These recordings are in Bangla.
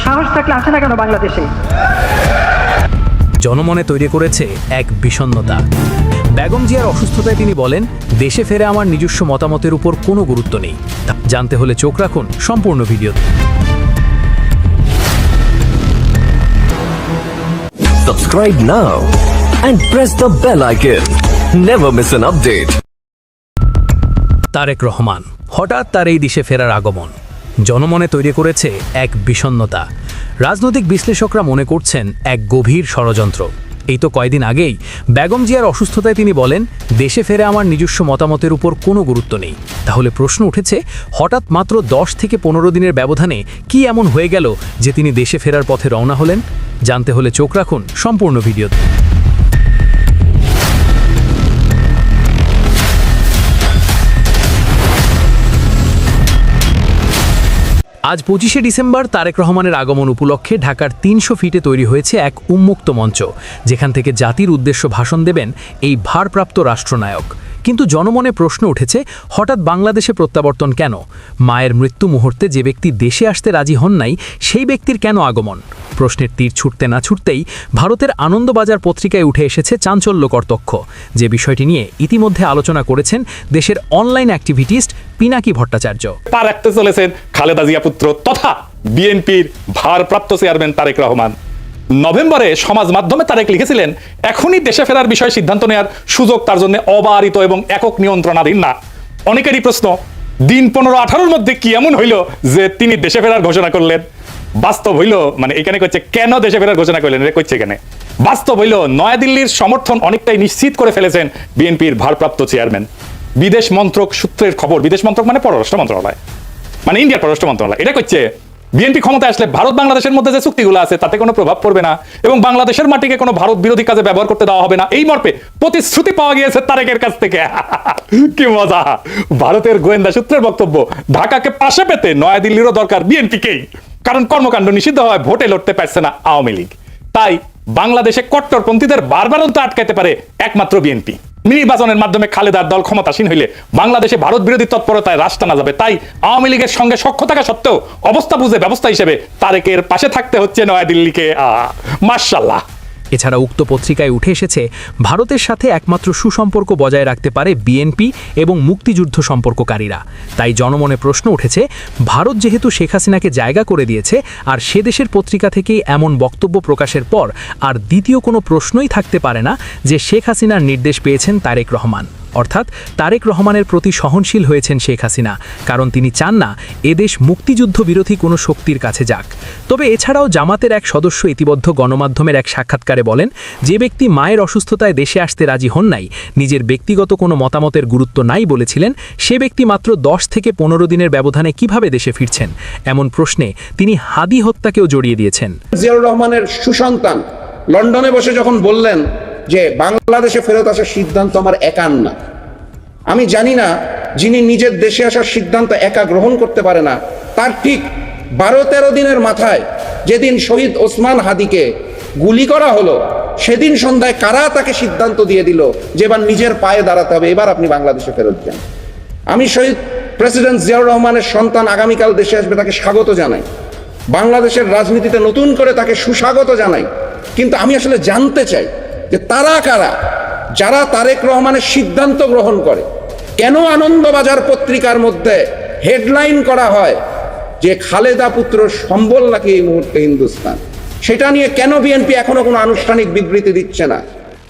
সাহস থাকলে আসে না কেন বাংলাদেশে? জনমনে তৈরি করেছে এক বিষণ্ণতা। বেগম জিয়ার অসুস্থতায় তিনি বলেন, দেশে ফেরে আমার নিজস্ব মতামতের উপর কোনো গুরুত্ব নেই। জানতে হলে চোখ রাখুন সম্পূর্ণ ভিডিওতে। Subscribe now and press the bell icon. Never miss an update. Tarique Rahman হঠাৎ তার এই দেশে ফেরার আগমন জনমনে তৈরি করেছে এক বিষণ্ণতা। রাজনৈতিক বিশ্লেষকরা মনে করছেন এক গভীর ষড়যন্ত্র। এই তো কয়েকদিন আগেই বেগম জিয়ার অসুস্থতায় তিনি বলেন, দেশে ফেরে আমার নিজস্ব মতামতের উপর কোনো গুরুত্ব নেই। তাহলে প্রশ্ন উঠেছে, হঠাৎ মাত্র 10 থেকে 15 দিনের ব্যবধানে কি এমন হয়ে গেল যে তিনি দেশে ফেরার পথে রওনা হলেন? জানতে হলে চোখ রাখুন সম্পূর্ণ ভিডিওতে। আজ 25শে ডিসেম্বর তারেক রহমানের আগমন উপলক্ষে ঢাকার 300 ফিটে তৈরি হয়েছে এক উন্মুক্ত মঞ্চ, যেখান থেকে জাতির উদ্দেশ্য ভাষণ দেবেন এই ভারপ্রাপ্ত রাষ্ট্রনায়ক। কিন্তু জনমনে প্রশ্ন উঠেছে, হঠাৎ বাংলাদেশে প্রত্যাবর্তন কেন? মায়ের মৃত্যু মুহূর্তে যে ব্যক্তি দেশে আসতে রাজি হন নাই, সেই ব্যক্তির কেন আগমন? প্রশ্নের তীর ছুটতে না ছুটতেই ভারতের আনন্দবাজার পত্রিকায় উঠে এসেছে চাঞ্চল্যকর তথ্য, যে বিষয়টি নিয়ে ইতিমধ্যে আলোচনা করেছেন দেশের অনলাইন অ্যাক্টিভিটিস্ট পিনাকি ভট্টাচার্য। পা রাখতে চলেছেন খালেদা জিয়া পুত্র তথা বিএনপির ভারপ্রাপ্ত চেয়ারম্যান তারেক রহমান। নভেম্বরে সমাজ মাধ্যমে তারেক লিখেছিলেন, এখনই দেশে ফেরার বিষয়ে সিদ্ধান্ত নেওয়ার সুযোগ তার জন্য অবারিত এবং একক নিয়ন্ত্রণাধীন না। অনেকেরই প্রশ্ন, দিন 15-18 মধ্যে কি এমন হইল যে তিনি দেশে ফেরার ঘোষণা করলেন? বাস্তব হইল, মানে এখানে কইছে কেন দেশে ফেরার ঘোষণা করলেন, এটা কইছে এখানে। বাস্তব হইল, নয়াদিল্লির সমর্থন অনেকটাই নিশ্চিত করে ফেলেছেন বিএনপির ভারপ্রাপ্ত চেয়ারম্যান। বিদেশ মন্ত্রক সূত্রের খবর, বিদেশ মন্ত্রক মানে পররাষ্ট্র মন্ত্রণালয়, মানে ইন্ডিয়ার পররাষ্ট্র মন্ত্রণালয়, এটা কইছে বিএনপি ক্ষমতায় আসলে ভারত বাংলাদেশের মধ্যে যে চুক্তিগুলো আছে তাতে কোনো প্রভাব পড়বে না এবং বাংলাদেশের মাটিকে কোনো ভারত বিরোধী কাজে ব্যবহার করতে দেওয়া হবে না। এই মর্মে প্রতিশ্রুতি পাওয়া গিয়েছে তারেকের কাছ থেকে। কি মজা! ভারতের গোয়েন্দা সূত্রের বক্তব্য, ঢাকাকে পাশে পেতে নয়াদিল্লিরও দরকার বিএনপিকেই, কারণ কর্মকাণ্ড নিষিদ্ধ হওয়ায় ভোটে লড়তে পারছে না আওয়ামী লীগ। তাই বাংলাদেশে কট্টরপন্থীদের বারবারন্ত আটকাতে পারে একমাত্র বিএনপি। নির্বাচনের মাধ্যমে খালেদার দল ক্ষমতাসীন হইলে বাংলাদেশে ভারত বিরোধী তৎপরতায় রাশ টানা যাবে। তাই আওয়ামী লীগের সঙ্গে সখ্য থাকা সত্ত্বেও অবস্থা বুঝে ব্যবস্থা হিসেবে তারেকের পাশে থাকতে হচ্ছে নয়াদিল্লিকে। মাশাআল্লাহ। এছাড়া উক্ত পত্রিকায় উঠে এসেছে, ভারতের সাথে একমাত্র সুসম্পর্ক বজায় রাখতে পারে বিএনপি এবং মুক্তিযুদ্ধ সম্পর্ককারীরা। তাই জনমনে প্রশ্ন উঠেছে, ভারত যেহেতু শেখ হাসিনাকে জায়গা করে দিয়েছে আর সে দেশের পত্রিকা থেকেই এমন বক্তব্য প্রকাশের পর আর দ্বিতীয় কোনো প্রশ্নই থাকতে পারে না যে শেখ হাসিনার নির্দেশ পেয়েছেন তারেক রহমান। অর্থাৎ তারেক রহমানের প্রতি সহনশীল হয়েছেন শেখ হাসিনা, কারণ তিনি চান না এদেশ মুক্তিযুদ্ধ বিরোধী কোনো শক্তির কাছে যাক। তবে এছাড়াও জামাতের এক সদস্য ইতিবদ্ধ গণমাধ্যমের এক সাক্ষাৎকারে বলেন, যে ব্যক্তি মায়ের অসুস্থতায় দেশে আসতে রাজি হন নাই, নিজের ব্যক্তিগত কোনো মতামতের গুরুত্ব নাই বলেছিলেন, সে ব্যক্তি মাত্র 10 থেকে 15 দিনের ব্যবধানে কিভাবে দেশে ফিরছেন? এমন প্রশ্নে তিনি হাদি হত্যাকেও জড়িয়ে দিয়েছেন। জিয়াউর রহমানের সুসন্তান লন্ডনে বসে যখন বললেন যে বাংলাদেশে ফেরত আসার সিদ্ধান্ত আমার একার না, আমি জানি না যিনি নিজের দেশে আসার সিদ্ধান্ত একা গ্রহণ করতে পারে না, তার ঠিক 12-13 দিনের মাথায় যেদিন শহীদ ওসমান হাদিকে গুলি করা হলো, সেদিন সন্ধ্যায় কারা তাকে সিদ্ধান্ত দিয়ে দিল যে এবার নিজের পায়ে দাঁড়াতে হবে, এবার আপনি বাংলাদেশে ফেরত যান। আমি শহীদ প্রেসিডেন্ট জিয়াউর রহমানের সন্তান আগামীকাল দেশে আসবে, তাকে স্বাগত জানাই, বাংলাদেশের রাজনীতিতে নতুন করে তাকে সুস্বাগত জানাই। কিন্তু আমি আসলে জানতে চাই যে তারা কারা যারা তারেক রহমানের সিদ্ধান্ত গ্রহণ করে? কেন আনন্দবাজার পত্রিকার মধ্যে হেডলাইন করা হয় যে খালেদা পুত্র সম্বল নাকি এই মুহূর্তে হিন্দুস্তান? সেটা নিয়ে কেন বিএনপি এখনো কোনো আনুষ্ঠানিক বিবৃতি দিচ্ছে না?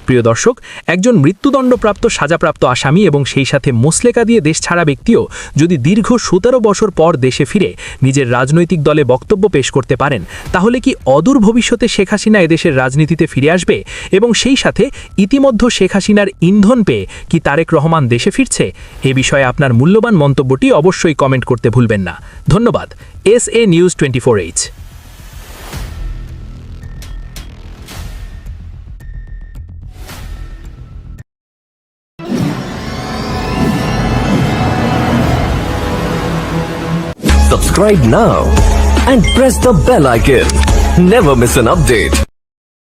প্রিয় দর্শক, একজন মৃত্যুদণ্ডপ্রাপ্ত সাজাপ্রাপ্ত আসামি এবং সেই সাথে মোসলেকা দিয়ে দেশ ছাড়া ব্যক্তিও যদি দীর্ঘ 17 বছর পর দেশে ফিরে নিজের রাজনৈতিক দলে বক্তব্য পেশ করতে পারেন, তাহলে কি অদূর ভবিষ্যতে শেখ হাসিনা এদেশের রাজনীতিতে ফিরে আসবে? এবং সেই সাথে ইতিমধ্যে শেখ হাসিনার ইন্ধন পেয়ে কি তারেক রহমান দেশে ফিরছে? এ বিষয়ে আপনার মূল্যবান মন্তব্যটি অবশ্যই কমেন্ট করতে ভুলবেন না। ধন্যবাদ। SA News 24H। Subscribe now and press the bell icon. Never miss an update.